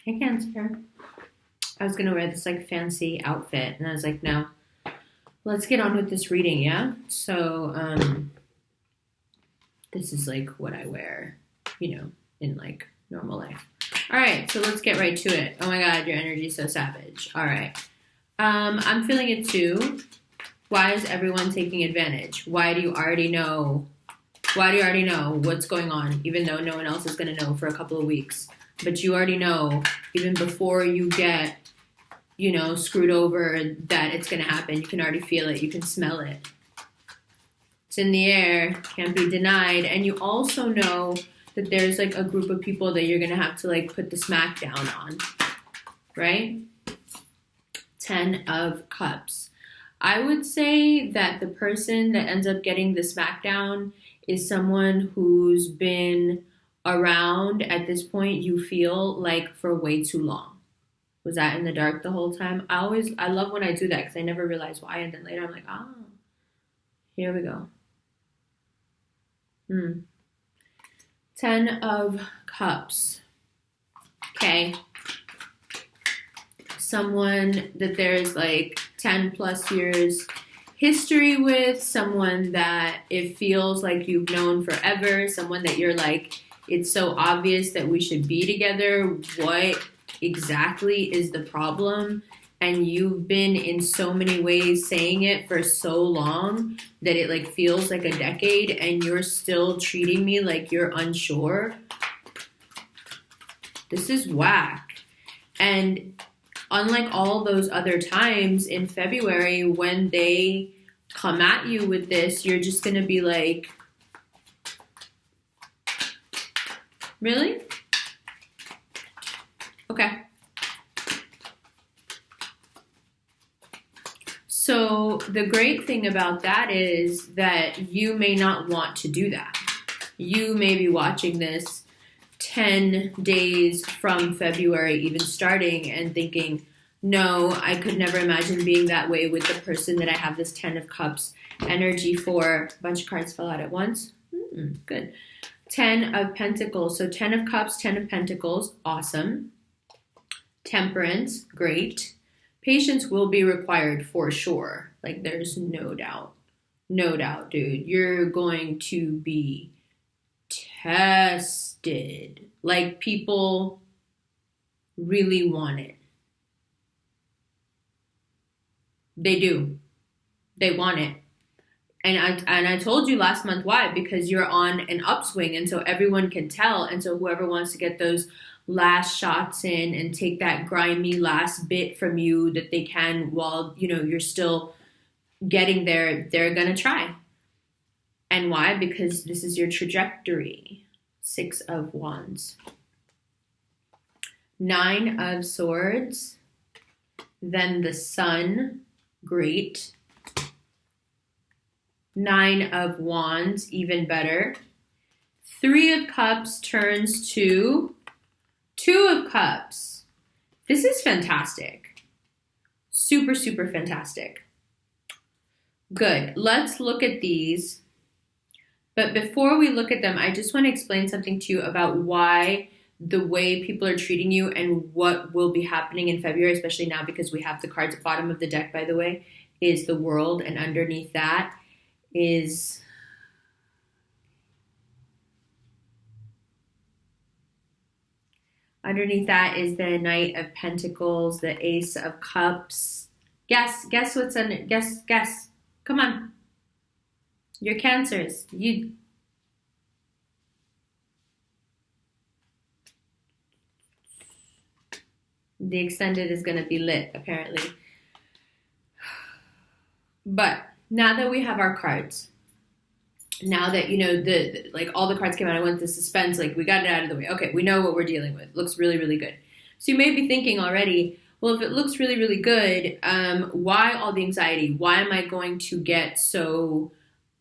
Hey, Cancer. I was going to wear this like fancy outfit, and I was like, no, let's get on with this reading, yeah? So, this is like what I wear, in like normal life. All right, so let's get right to it. Oh my God, your energy's so savage. All right. I'm feeling it too. Why is everyone taking advantage? Why do you already know what's going on, even though no one else is going to know for a couple of weeks? But you already know, even before you get, screwed over, that it's going to happen. You can already feel it. You can smell it. It's in the air. Can't be denied. And you also know that there's like a group of people that you're going to have to like put the smack down on. Right? 10 of Cups. I would say that the person that ends up getting the smackdown is someone who's been around at this point, you feel like, for way too long. Was that in the dark the whole time? I love when I do that because I never realize why, and then later I'm like, here we go. 10 of Cups. Okay. Someone that there's like 10 plus years history with, someone that it feels like you've known forever, someone that you're like, it's so obvious that we should be together. What exactly is the problem? And you've been in so many ways saying it for so long that it like feels like a decade, and you're still treating me like you're unsure. This is whack. And unlike all those other times in February when they come at you with this, you're just going to be like, really? Okay. So the great thing about that is that you may not want to do that. You may be watching this 10 days from February even starting and thinking, no, I could never imagine being that way with the person that I have this 10 of Cups energy for. A bunch of cards fell out at once. Good. 10 of Pentacles. So 10 of Cups, 10 of Pentacles. Awesome. Temperance. Great. Patience will be required for sure. Like, there's no doubt. No doubt, dude. You're going to be tested. Like, people really want it. They do. They want it. And I told you last month why. Because you're on an upswing, and so everyone can tell. And so whoever wants to get those last shots in and take that grimy last bit from you that they can while, you're still getting there, they're going to try. And why? Because this is your trajectory. 6 of Wands. 9 of Swords. Then the Sun. Great. 9 of Wands. Even better. 3 of Cups turns to 2 of Cups. This is fantastic. Super, super fantastic. Good. Let's look at these. But before we look at them, I just want to explain something to you about why the way people are treating you and what will be happening in February, especially now because we have the cards at the bottom of the deck, by the way, is the World. And underneath that is the Knight of Pentacles, the Ace of Cups. Guess what's under, guess. Come on. You're Cancers. The extended is going to be lit, apparently. But now that we have our cards, now that, the like all the cards came out, I went to suspense, like we got it out of the way. Okay, we know what we're dealing with. Looks really, really good. So you may be thinking already, well, if it looks really, really good, why all the anxiety? Why am I going to get so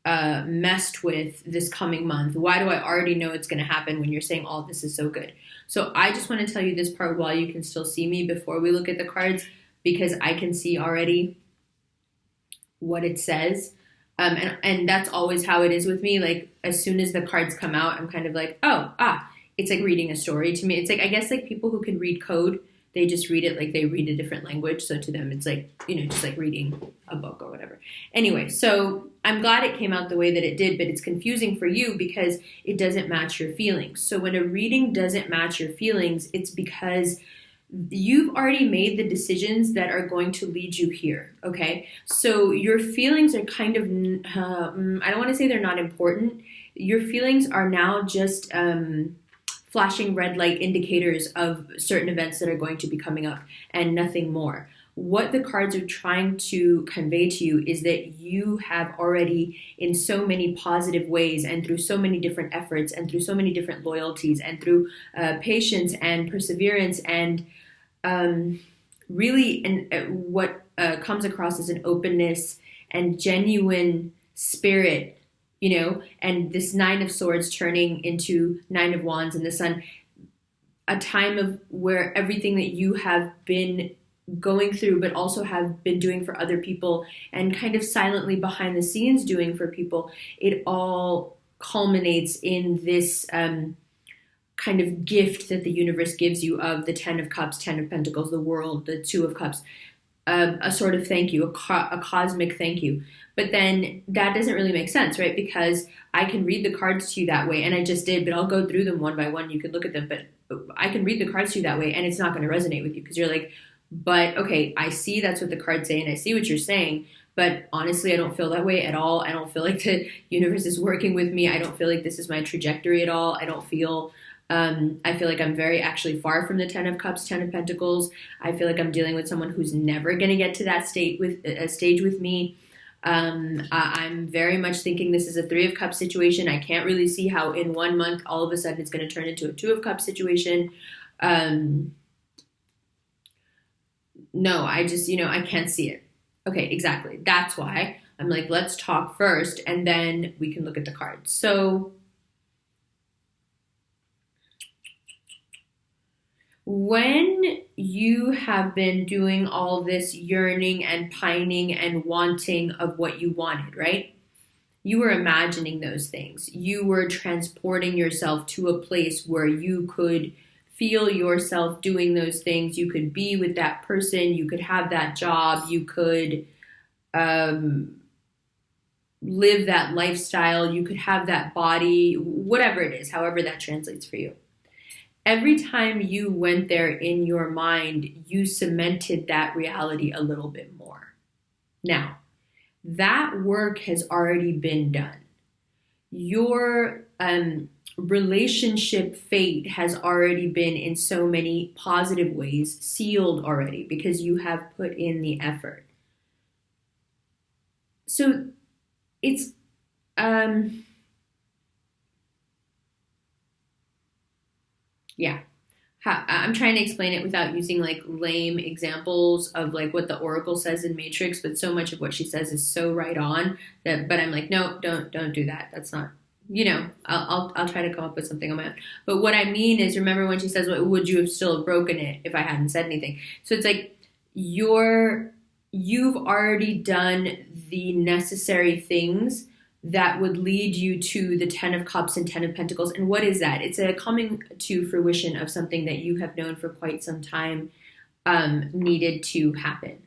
messed with this coming month? Why do I already know it's going to happen when you're saying all this is so good? So I just want to tell you this part while you can still see me before we look at the cards, because I can see already what it says. And that's always how it is with me. Like, as soon as the cards come out, I'm kind of like, it's like reading a story to me. It's like, I guess like people who can read code, they just read it like they read a different language. So to them, it's like, just like reading a book or whatever. Anyway, so I'm glad it came out the way that it did, but it's confusing for you because it doesn't match your feelings. So when a reading doesn't match your feelings, it's because you've already made the decisions that are going to lead you here, okay? So your feelings are kind of, I don't want to say they're not important. Your feelings are now just flashing red light indicators of certain events that are going to be coming up and nothing more. What the cards are trying to convey to you is that you have already, in so many positive ways and through so many different efforts and through so many different loyalties and through patience and perseverance and really what comes across as an openness and genuine spirit, and this 9 of Swords turning into 9 of Wands and the Sun, a time of where everything that you have been going through, but also have been doing for other people and kind of silently behind the scenes doing for people, it all culminates in this kind of gift that the universe gives you of the 10 of Cups, 10 of Pentacles, the world, the 2 of Cups, a sort of thank you, a cosmic thank you. But then that doesn't really make sense, right? Because I can read the cards to you that way, and I just did, but I'll go through them one by one. You can look at them, but I can read the cards to you that way, and it's not going to resonate with you because you're like, but okay, I see that's what the cards say, and I see what you're saying, but honestly, I don't feel that way at all. I don't feel like the universe is working with me. I don't feel like this is my trajectory at all. I don't feel... I feel like I'm very actually far from the 10 of Cups, 10 of Pentacles. I feel like I'm dealing with someone who's never going to get to that stage with me. I'm very much thinking this is a 3 of Cups situation. I can't really see how in 1 month all of a sudden it's going to turn into a 2 of Cups situation. No, I just, I can't see it. Okay, exactly. That's why I'm like, let's talk first and then we can look at the cards. So when you have been doing all this yearning and pining and wanting of what you wanted, right? You were imagining those things. You were transporting yourself to a place where you could feel yourself doing those things. You could be with that person. You could have that job. You could live that lifestyle. You could have that body, whatever it is, however that translates for you. Every time you went there in your mind, you cemented that reality a little bit more. Now, that work has already been done. Your relationship fate has already been, in so many positive ways, sealed already because you have put in the effort. So it's... yeah, I'm trying to explain it without using like lame examples of like what the Oracle says in Matrix, but so much of what she says is so right on that. But I'm like, no, don't do that. That's not. I'll try to come up with something on my own. But what I mean is, remember when she says, "What would you have still broken it if I hadn't said anything?" So it's like you've already done the necessary things that would lead you to the 10 of Cups and 10 of Pentacles. And what is that? It's a coming to fruition of something that you have known for quite some time needed to happen.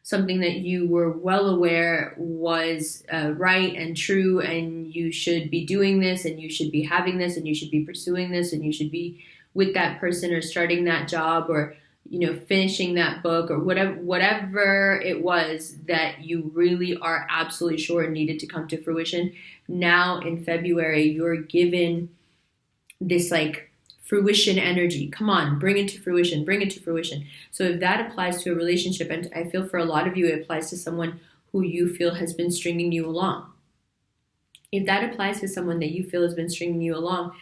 Something that you were well aware was right and true, and you should be doing this, and you should be having this, and you should be pursuing this, and you should be with that person or starting that job or finishing that book or whatever it was that you really are absolutely sure needed to come to fruition. Now in February, you're given this like fruition energy. Come on, bring it to fruition, bring it to fruition. So if that applies to a relationship, and I feel for a lot of you, it applies to someone who you feel has been stringing you along. If that applies to someone that you feel has been stringing you along,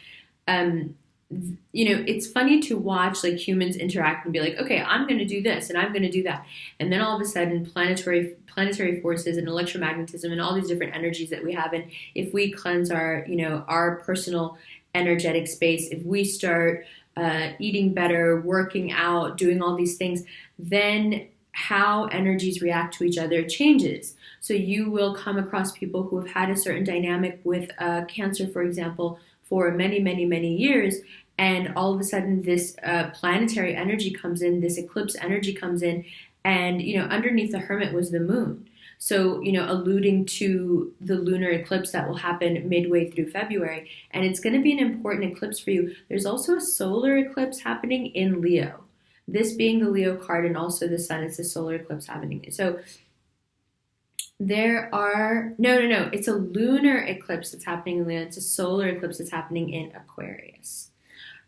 it's funny to watch like humans interact and be like, okay, I'm going to do this and I'm going to do that. And then all of a sudden planetary forces and electromagnetism and all these different energies that we have. And if we cleanse our personal energetic space, if we start eating better, working out, doing all these things, then how energies react to each other changes. So you will come across people who have had a certain dynamic with Cancer, for example, for many, many, many years. and all of a sudden this planetary energy comes in, this eclipse energy comes in, and underneath the Hermit was the moon. So, alluding to the lunar eclipse that will happen midway through February. And it's going to be an important eclipse for you. There's also a solar eclipse happening in Leo. This being the Leo card and also the sun, it's a solar eclipse happening. So there are, no, it's a lunar eclipse that's happening in Leo. It's a solar eclipse that's happening in Aquarius,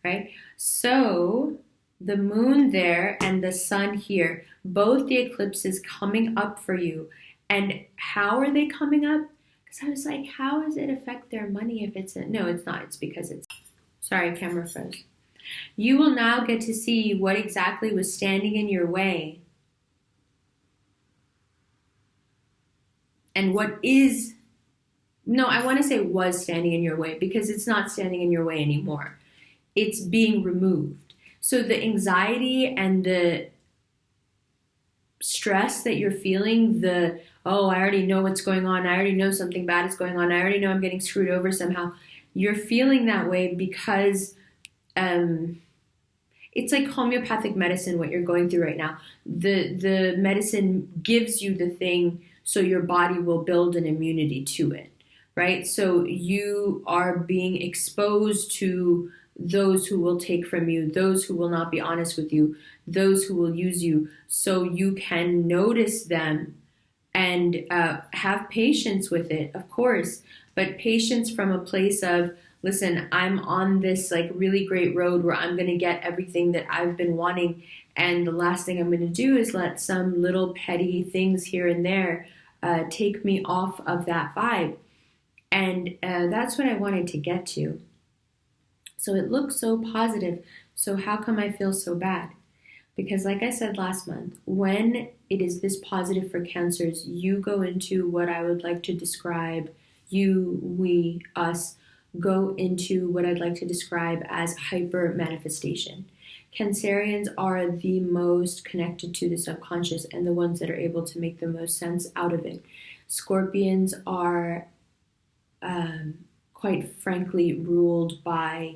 right? So the moon there and the sun here, both the eclipses coming up for you. And how are they coming up? Because I was like, how does it affect their money if it's no, it's not. It's because it's, sorry, camera froze. You will now get to see what exactly was standing in your way and what is, no, I want to say was standing in your way because it's not standing in your way anymore. It's being removed. So the anxiety and the stress that you're feeling, oh, I already know what's going on. I already know something bad is going on. I already know I'm getting screwed over somehow. You're feeling that way because it's like homeopathic medicine, what you're going through right now. The medicine gives you the thing so your body will build an immunity to it, right? So you are being exposed to those who will take from you, those who will not be honest with you, those who will use you, so you can notice them and have patience with it, of course, but patience from a place of, listen, I'm on this like really great road where I'm going to get everything that I've been wanting, and the last thing I'm going to do is let some little petty things here and there take me off of that vibe. And that's what I wanted to get to. So it looks so positive. So how come I feel so bad? Because like I said last month, when it is this positive for Cancers, you go into what I would like to describe, you, we, us, go into what I'd like to describe as hyper manifestation. Cancerians are the most connected to the subconscious and the ones that are able to make the most sense out of it. Scorpions are, quite frankly, ruled by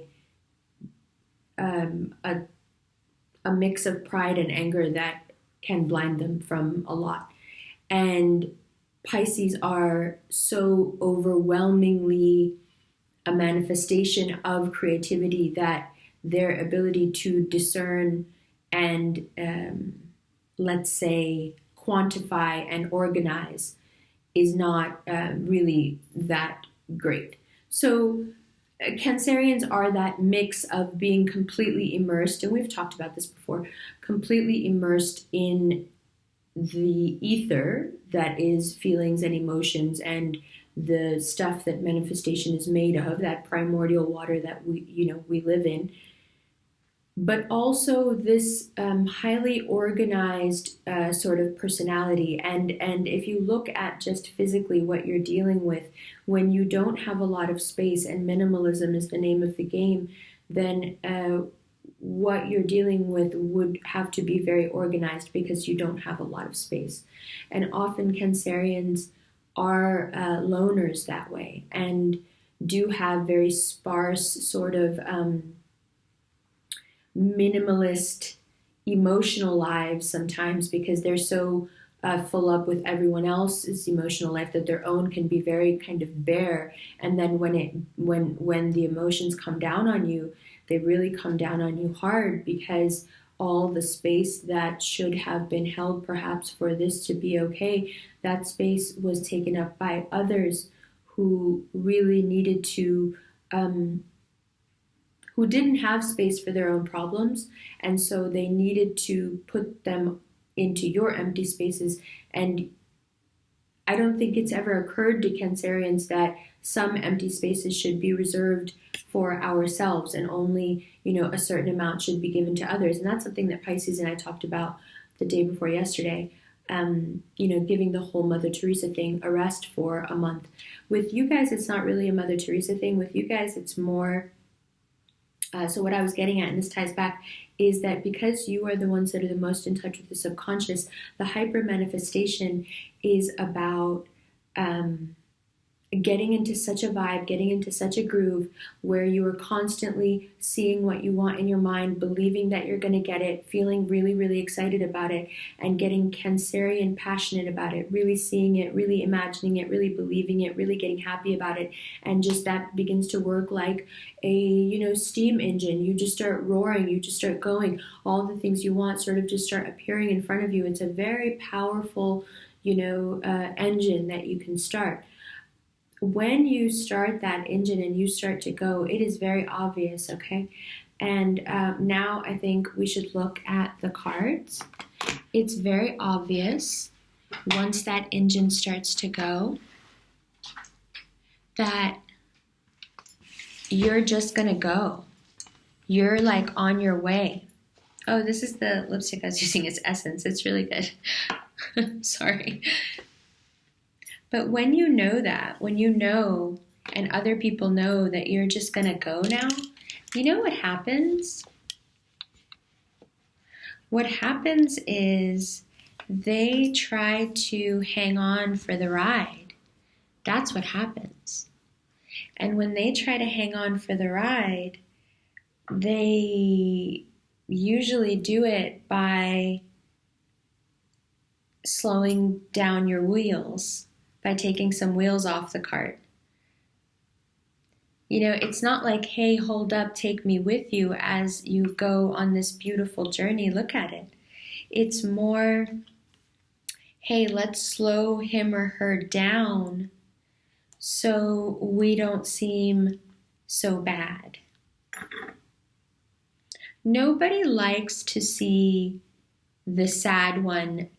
a mix of pride and anger that can blind them from a lot. And Pisces are so overwhelmingly a manifestation of creativity that their ability to discern and, let's say, quantify and organize is not really that great. So Cancerians are that mix of being completely immersed, and we've talked about this before, completely immersed in the ether that is feelings and emotions and the stuff that manifestation is made of, that primordial water that we live in, but also this highly organized sort of personality. And if you look at just physically what you're dealing with, when you don't have a lot of space and minimalism is the name of the game, then what you're dealing with would have to be very organized because you don't have a lot of space. And often Cancerians are loners that way and do have very sparse sort of minimalist emotional lives sometimes because they're so full up with everyone else's emotional life that their own can be very kind of bare. And then when the emotions come down on you, they really come down on you hard because all the space that should have been held perhaps for this to be okay, that space was taken up by others who really needed to who didn't have space for their own problems, and so they needed to put them into your empty spaces. And I don't think it's ever occurred to Cancerians that some empty spaces should be reserved for ourselves and only, a certain amount should be given to others. And that's something that Pisces and I talked about the day before yesterday, giving the whole Mother Teresa thing a rest for a month. With you guys, it's not really a Mother Teresa thing. With you guys, it's more... So what I was getting at, and this ties back, is that because you are the ones that are the most in touch with the subconscious, the hyper manifestation is about getting into such a vibe, getting into such a groove where you are constantly seeing what you want in your mind, believing that you're going to get it, feeling really, really excited about it, and getting Cancerian passionate about it, really seeing it, really imagining it, really believing it, really getting happy about it. And just that begins to work like a, steam engine. You just start roaring, you just start going. All the things you want sort of just start appearing in front of you. It's a very powerful, engine that you can start. When you start that engine and you start to go, it is very obvious, okay? And now I think we should look at the cards. It's very obvious once that engine starts to go that you're just gonna go. You're like on your way. Oh, this is the lipstick I was using. It's Essence. It's really good. Sorry. But when you know that, when you know and other people know that you're just going to go now, you know what happens? What happens is they try to hang on for the ride. That's what happens. And when they try to hang on for the ride, they usually do it by slowing down your wheels, by taking some wheels off the cart. It's not like, hey, hold up, take me with you as you go on this beautiful journey. Look at it. It's more, hey, let's slow him or her down so we don't seem so bad. Nobody likes to see the sad one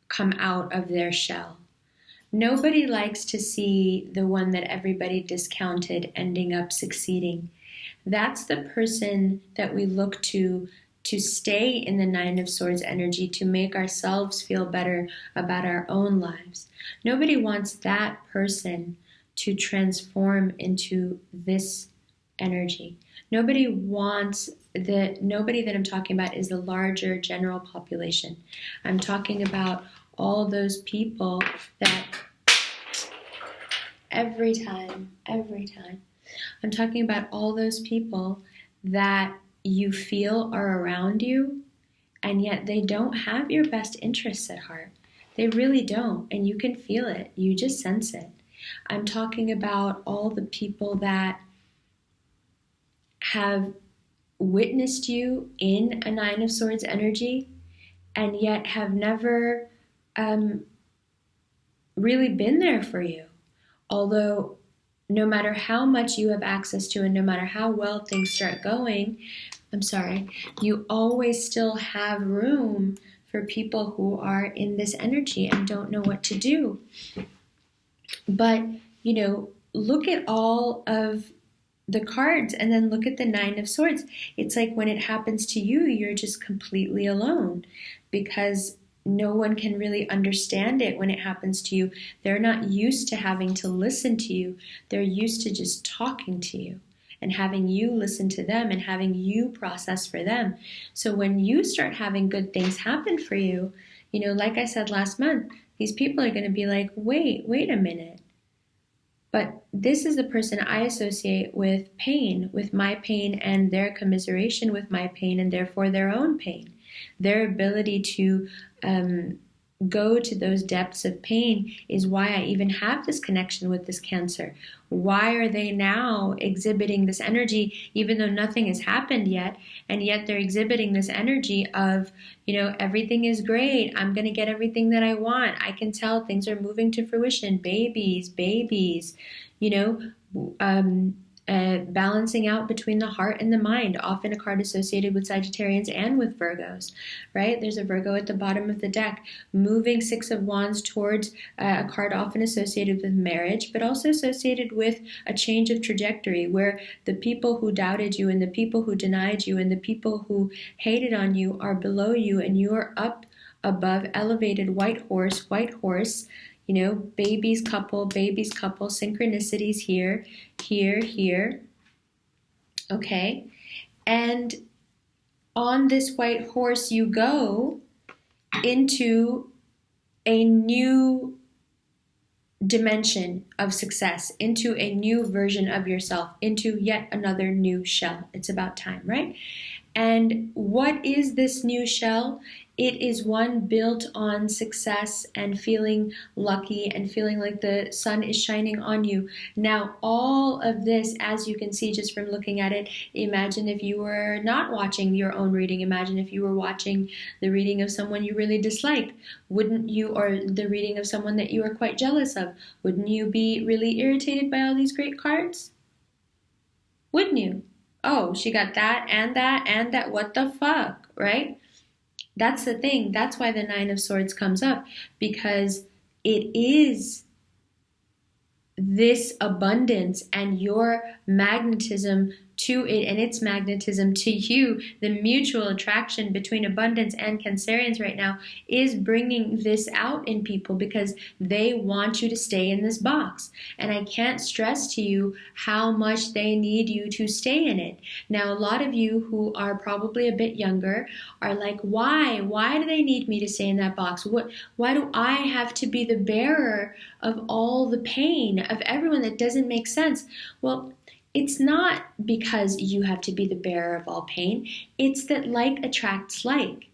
come out of their shell. Nobody likes to see the one that everybody discounted ending up succeeding. That's the person that we look to stay in the Nine of Swords energy, to make ourselves feel better about our own lives. Nobody wants that person to transform into this energy. Nobody that I'm talking about is the larger general population. I'm talking about all those people that every time, I'm talking about all those people that you feel are around you, and yet they don't have your best interests at heart. They really don't, and you can feel it. You just sense it. I'm talking about all the people that have witnessed you in a Nine of Swords energy, and yet have never really been there for you. Although no matter how much you have access to and no matter how well things start going, you always still have room for people who are in this energy and don't know what to do. But, look at all of the cards and then look at the Nine of Swords. It's like when it happens to you, you're just completely alone because no one can really understand it when it happens to you. They're not used to having to listen to you. They're used to just talking to you and having you listen to them and having you process for them. So when you start having good things happen for you, like I said last month, these people are going to be like, wait a minute. But this is the person I associate with pain, with my pain and their commiseration with my pain and therefore their own pain. Their ability to go to those depths of pain is why I even have this connection with this Cancer. Why are they now exhibiting this energy even though nothing has happened yet, and yet they're exhibiting this energy of, everything is great. I'm going to get everything that I want. I can tell things are moving to fruition. Babies, balancing out between the heart and the mind, often a card associated with Sagittarians and with Virgos, right? There's a Virgo at the bottom of the deck, moving Six of Wands towards a card often associated with marriage, but also associated with a change of trajectory where the people who doubted you and the people who denied you and the people who hated on you are below you and you are up above, elevated, white horse, babies couple, synchronicities here, okay? And on this white horse you go into a new dimension of success, into a new version of yourself, into yet another new shell. It's about time, right? And what is this new shell? It is one built on success and feeling lucky and feeling like the sun is shining on you. Now, all of this, as you can see just from looking at it, imagine if you were not watching your own reading. Imagine if you were watching the reading of someone you really dislike. Wouldn't you, or the reading of someone that you are quite jealous of, wouldn't you be really irritated by all these great cards? Wouldn't you? Oh, she got that and that and that. What the fuck, right? That's the thing. That's why the Nine of Swords comes up, because it is this abundance and your magnetism to it and its magnetism to you, the mutual attraction between abundance and Cancerians right now is bringing this out in people because they want you to stay in this box. And I can't stress to you how much they need you to stay in it. Now, a lot of you who are probably a bit younger are like, why? Why do they need me to stay in that box? Why do I have to be the bearer of all the pain of everyone? That doesn't make sense. Well, it's not because you have to be the bearer of all pain. It's that like attracts like.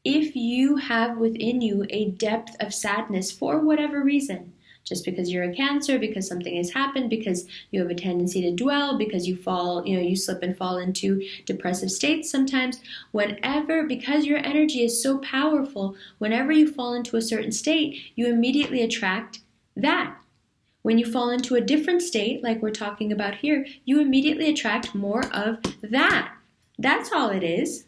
If you have within you a depth of sadness for whatever reason, just because you're a Cancer, because something has happened, because you have a tendency to dwell, because you fall, you slip and fall into depressive states sometimes, because your energy is so powerful, whenever you fall into a certain state, you immediately attract that. When you fall into a different state, like we're talking about here, you immediately attract more of that. That's all it is.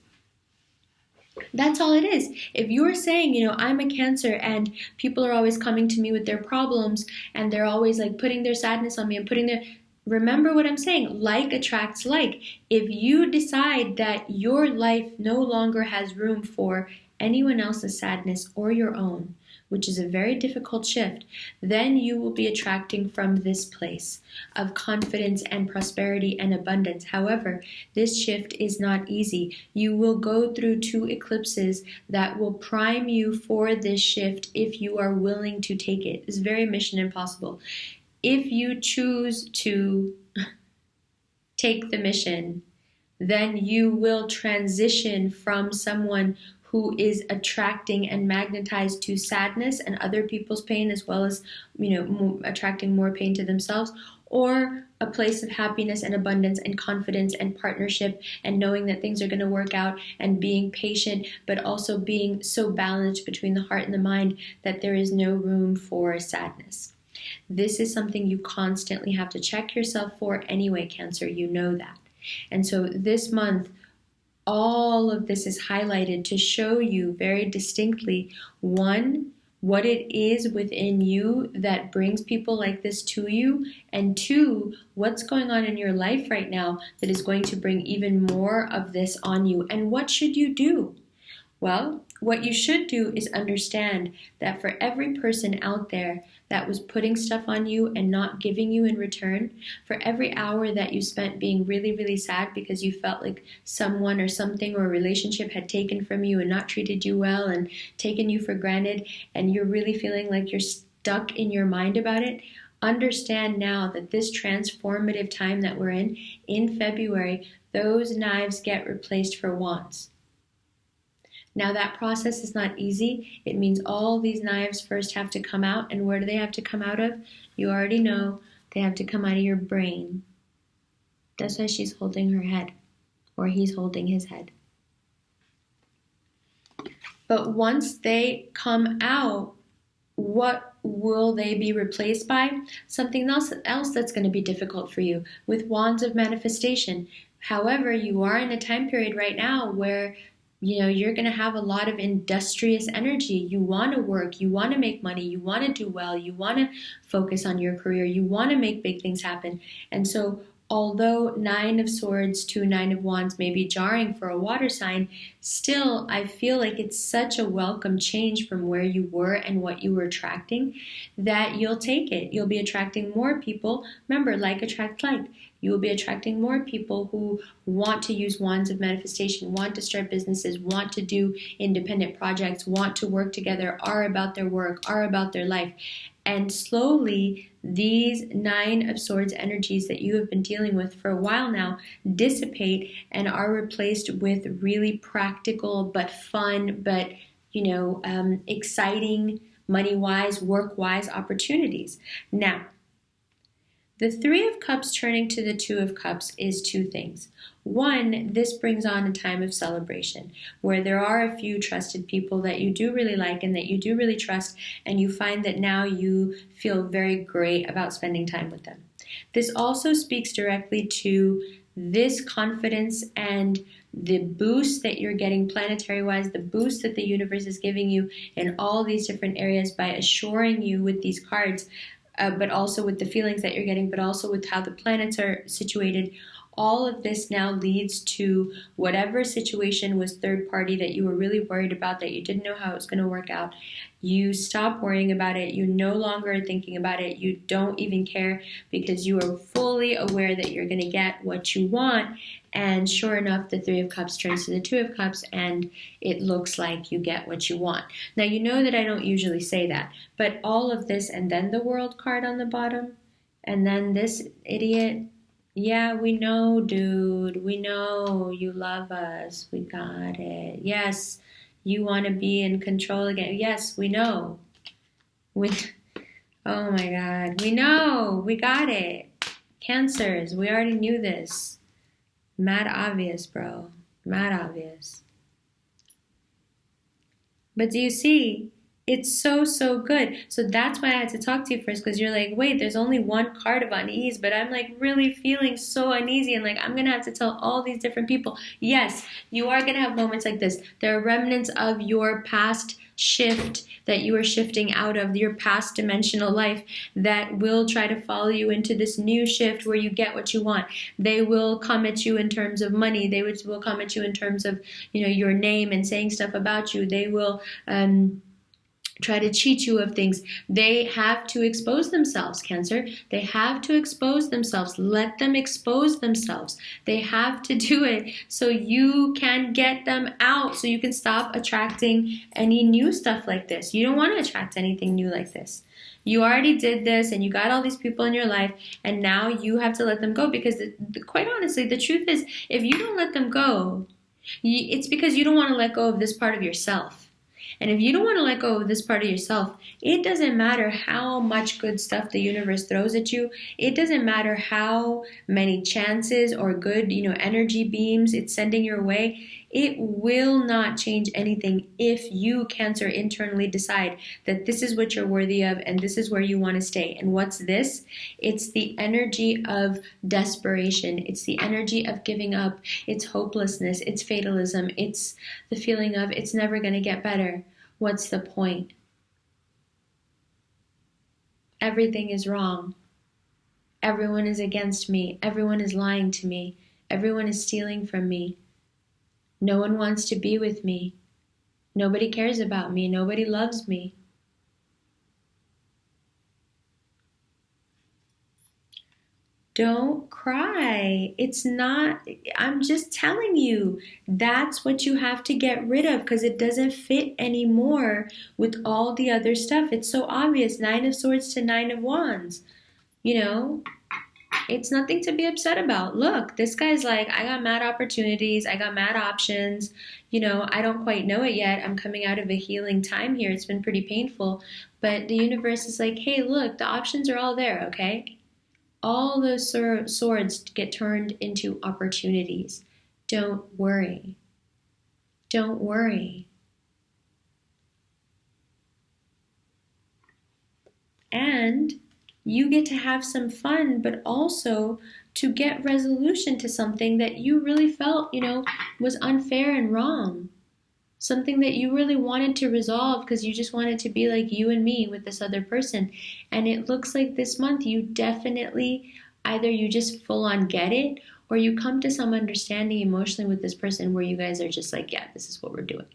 That's all it is. If you're saying, I'm a Cancer and people are always coming to me with their problems and they're always like putting their sadness on me and remember what I'm saying, like attracts like. If you decide that your life no longer has room for anyone else's sadness or your own, which is a very difficult shift, then you will be attracting from this place of confidence and prosperity and abundance. However, this shift is not easy. You will go through 2 eclipses that will prime you for this shift if you are willing to take it. It's very mission impossible. If you choose to take the mission, then you will transition from someone who is attracting and magnetized to sadness and other people's pain, as well as, attracting more pain to themselves, or a place of happiness and abundance and confidence and partnership and knowing that things are going to work out and being patient, but also being so balanced between the heart and the mind that there is no room for sadness. This is something you constantly have to check yourself for anyway, Cancer. You know that. And so this month, all of this is highlighted to show you very distinctly, 1, what it is within you that brings people like this to you, and 2, what's going on in your life right now that is going to bring even more of this on you. And what should you do? Well, what you should do is understand that for every person out there that was putting stuff on you and not giving you in return, for every hour that you spent being really, really sad because you felt like someone or something or a relationship had taken from you and not treated you well and taken you for granted, and you're really feeling like you're stuck in your mind about it, understand now that this transformative time that we're in February, those knives get replaced for wands. Now that process is not easy. It means all these knives first have to come out. And where do they have to come out of? You already know. They have to come out of your brain. That's why she's holding her head. Or he's holding his head. But once they come out, what will they be replaced by? Something else that's going to be difficult for you. With wands of manifestation. However, you are in a time period right now where you're going to have a lot of industrious energy. You want to work, you want to make money, you want to do well, you want to focus on your career, you want to make big things happen. And so although 9 of Swords to 9 of Wands may be jarring for a water sign, still I feel like it's such a welcome change from where you were and what you were attracting that you'll take it. You'll be attracting more people. Remember, like attracts like. You will be attracting more people who want to use wands of manifestation, want to start businesses, want to do independent projects, want to work together, are about their work, are about their life. And slowly, these Nine of Swords energies that you have been dealing with for a while now dissipate and are replaced with really practical but fun but exciting, money-wise, work-wise opportunities. Now, the Three of Cups turning to the Two of Cups is two things. One, this brings on a time of celebration where there are a few trusted people that you do really like and that you do really trust, and you find that now you feel very great about spending time with them. This also speaks directly to this confidence and the boost that you're getting planetary-wise, the boost that the universe is giving you in all these different areas by assuring you with these cards, but also with the feelings that you're getting, but also with how the planets are situated. All of this now leads to whatever situation was third party that you were really worried about, that you didn't know how it was going to work out. You stop worrying about it. You no longer are thinking about it. You don't even care because you are fully aware that you're going to get what you want. And sure enough, the Three of Cups turns to the Two of Cups, and it looks like you get what you want. Now, you know that I don't usually say that, but all of this, and then the World card on the bottom, and then this idiot. Yeah, we know, dude. We know you love us. We got it. Yes, you want to be in control again. Yes, we know. Oh my God. We know. We got it. Cancers. We already knew this. Mad obvious, bro. Mad obvious. But do you see? It's so, so good. So that's why I had to talk to you first, because you're like, wait, there's only one card of unease, but I'm like really feeling so uneasy, and like I'm going to have to tell all these different people. Yes, you are going to have moments like this. There are remnants of your past shift that you are shifting out of, your past dimensional life, that will try to follow you into this new shift where you get what you want. They will come at you in terms of money. They will come at you in terms of, your name and saying stuff about you. They will, try to cheat you of things. They have to expose themselves, Cancer. They have to expose themselves. Let them expose themselves. They have to do it so you can get them out, so you can stop attracting any new stuff like this. You don't want to attract anything new like this. You already did this, and you got all these people in your life, and now you have to let them go, because quite honestly, the truth is, if you don't let them go, it's because you don't want to let go of this part of yourself. And if you don't want to let go of this part of yourself, it doesn't matter how much good stuff the universe throws at you. It doesn't matter how many chances or good, energy beams it's sending your way. It will not change anything if you, Cancer, internally decide that this is what you're worthy of and this is where you want to stay. And what's this? It's the energy of desperation. It's the energy of giving up. It's hopelessness. It's fatalism. It's the feeling of it's never going to get better. What's the point? Everything is wrong. Everyone is against me. Everyone is lying to me. Everyone is stealing from me. No one wants to be with me. Nobody cares about me. Nobody loves me. Don't cry. It's not, I'm just telling you, that's what you have to get rid of, because it doesn't fit anymore with all the other stuff. It's so obvious. 9 of Swords to 9 of Wands. It's nothing to be upset about. Look, this guy's like, I got mad opportunities. I got mad options. I don't quite know it yet. I'm coming out of a healing time here. It's been pretty painful. But the universe is like, hey, look, the options are all there, okay? All those swords get turned into opportunities. Don't worry. Don't worry. And you get to have some fun, but also to get resolution to something that you really felt, was unfair and wrong. Something that you really wanted to resolve because you just wanted to be like you and me with this other person. And it looks like this month you definitely, either you just full on get it, or you come to some understanding emotionally with this person where you guys are just like, yeah, this is what we're doing.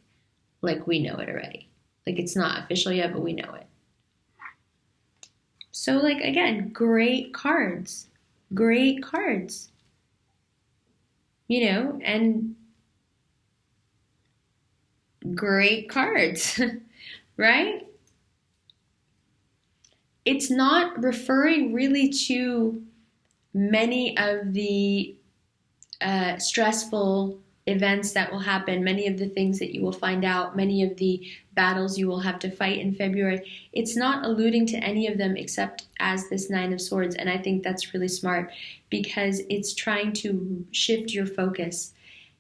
Like, we know it already. Like, it's not official yet, but we know it. So, again, great cards. great cards, and great cards, right? It's not referring really to many of the stressful events that will happen, many of the things that you will find out, many of the battles you will have to fight in February. It's not alluding to any of them except as this Nine of Swords, and I think that's really smart because it's trying to shift your focus.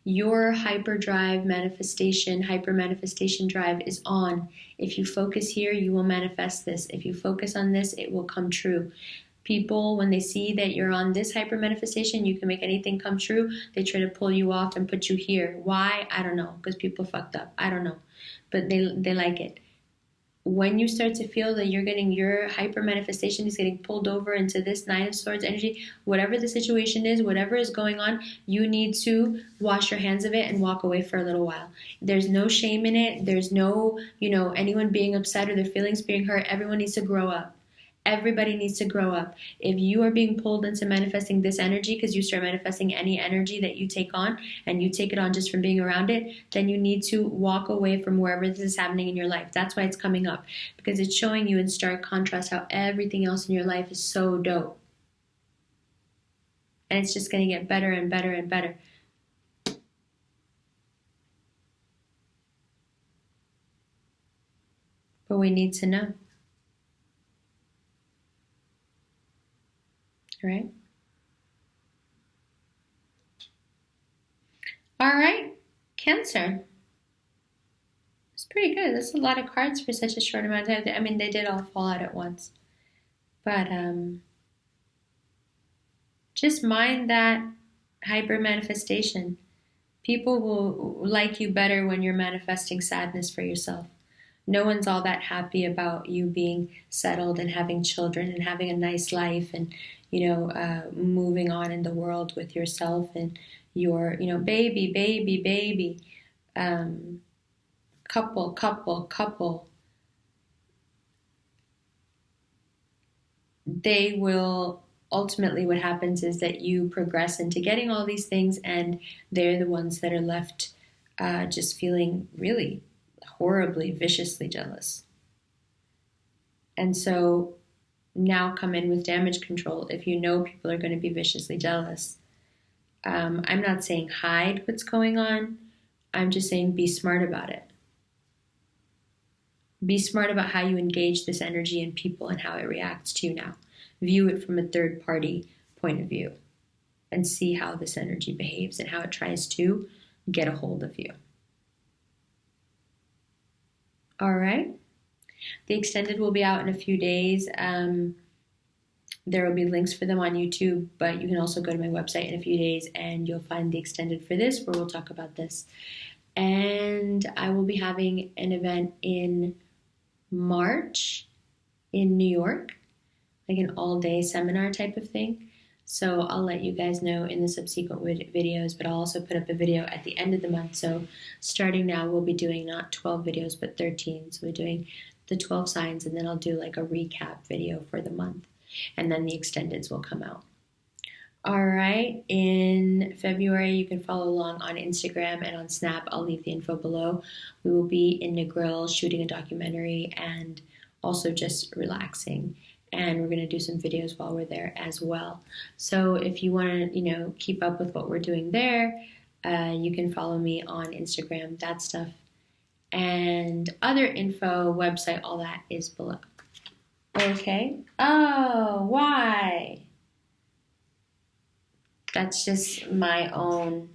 Your hyper manifestation drive is on. If you focus here, you will manifest this. If you focus on this, it will come true. People, when they see that you're on this hyper manifestation, you can make anything come true, they try to pull you off and put you here. Why? I don't know, because people fucked up. I don't know, but they like it. When you start to feel that your hyper manifestation is getting pulled over into this Nine of Swords energy, whatever the situation is, whatever is going on, you need to wash your hands of it and walk away for a little while. There's no shame in it. There's no, anyone being upset or their feelings being hurt. Everyone needs to grow up. Everybody needs to grow up. If you are being pulled into manifesting this energy because you start manifesting any energy that you take on and you take it on just from being around it, then you need to walk away from wherever this is happening in your life. That's why it's coming up, because it's showing you in stark contrast how everything else in your life is so dope. And it's just going to get better and better and better. But we need to know. Right? All right, Cancer. It's pretty good. That's a lot of cards for such a short amount of time. I mean, they did all fall out at once. But just mind that hyper manifestation. People will like you better when you're manifesting sadness for yourself. No one's all that happy about you being settled and having children and having a nice life and moving on in the world with yourself and your, baby, couple. They will, ultimately what happens is that you progress into getting all these things and they're the ones that are left just feeling really horribly, viciously jealous. And so now come in with damage control if you know people are going to be viciously jealous. I'm not saying hide what's going on. I'm just saying be smart about it. Be smart about how you engage this energy in people and how it reacts to you now. View it from a third party point of view and see how this energy behaves and how it tries to get a hold of you. All right. The extended will be out in a few days. There will be links for them on YouTube, but you can also go to my website in a few days and you'll find the extended for this where we'll talk about this. And I will be having an event in March in New York, like an all-day seminar type of thing. So I'll let you guys know in the subsequent videos, but I'll also put up a video at the end of the month. So starting now, we'll be doing not 12 videos, but 13. So we're doing the 12 signs, and then I'll do like a recap video for the month. And then the extendeds will come out. All right, in February, you can follow along on Instagram and on Snap. I'll leave the info below. We will be in Negril shooting a documentary and also just relaxing. And we're going to do some videos while we're there as well. So if you want to, keep up with what we're doing there, you can follow me on Instagram, that stuff. And other info, website, all that is below. Okay. Oh, why? That's just my own,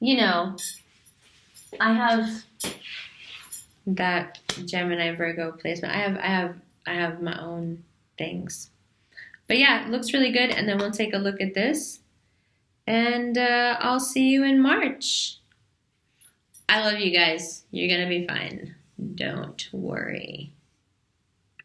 I have that Gemini Virgo placement. I have my own things. But yeah, it looks really good. And then we'll take a look at this. And I'll see you in March. I love you guys. You're going to be fine. Don't worry.